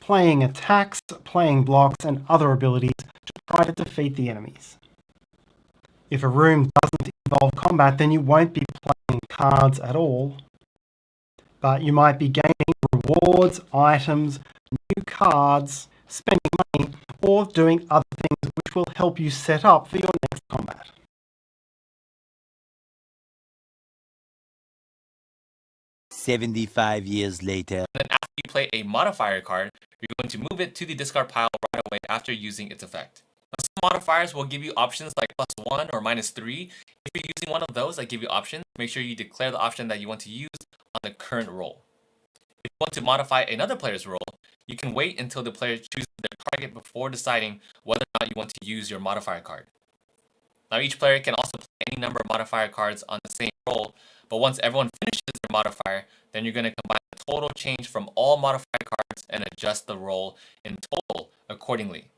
playing attacks, playing blocks, and other abilities to try to defeat the enemies. If a room doesn't involve combat, then you won't be playing cards at all, but you might be gaining rewards, items, new cards, spending money, or doing other things which will help you set up for your next combat. "75 years later." Then after you play a modifier card, you're going to move it to the discard pile right away after using its effect. Now, some modifiers will give you options like +1 or -3. If you're using one of those that give you options, make sure you declare the option that you want to use on the current roll. If you want to modify another player's roll, you can wait until the player chooses their target before deciding whether or not you want to use your modifier card. Now each player can also play any number of modifier cards on the same roll, but once everyone finishes their modifier, then you're going to combine the total change from all modifier cards and adjust the roll in total accordingly.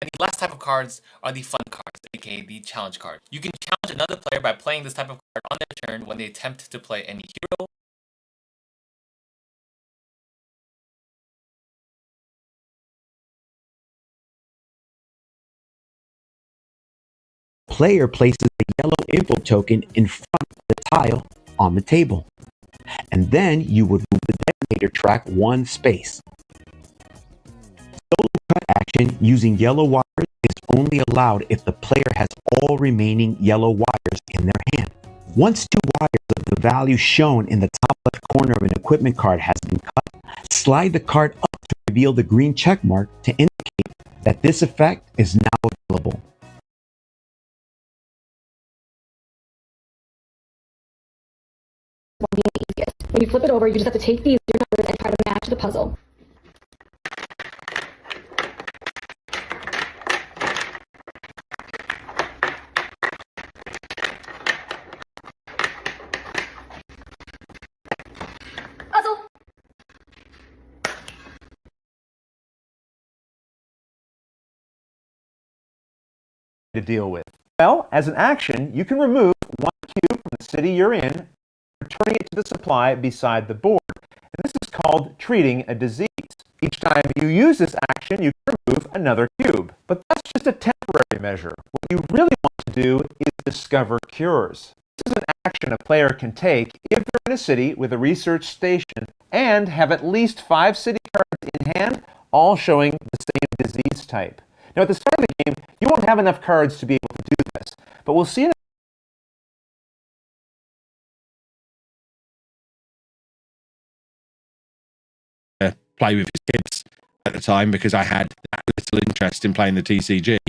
And the last type of cards are the fun cards, aka the challenge cards. You can challenge another player by playing this type of card on their turn when they attempt to play any hero. Player places a yellow info token in front of the tile on the table, and then you would move the detonator track one space. Solo cut action using yellow wires is only allowed if the player has all remaining yellow wires in their hand. Once 2 wires of the value shown in the top left corner of an equipment card has been cut, slide the card up to reveal the green check mark to indicate that this effect is now available. Being the easiest. When you flip it over, you just have to take these numbers and try to match the puzzle. Puzzle! To deal with. Well, as an action, you can remove 1 cube from the city you're in, returning it to the supply beside the board. And this is called treating a disease. Each time you use this action, you can remove another cube. But that's just a temporary measure. What you really want to do is discover cures. This is an action a player can take if they're in a city with a research station and have at least 5 city cards in hand, all showing the same disease type. Now, at the start of the game, you won't have enough cards to be able to do this, but we'll see in play with his kids at the time because I had that little interest in playing the TCG.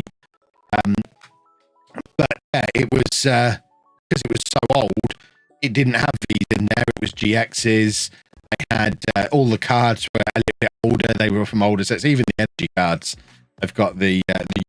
But it was because it was so old, it didn't have these in there. It was GXs. I had all the cards were a little bit older. They were from older sets. Even the energy cards have got the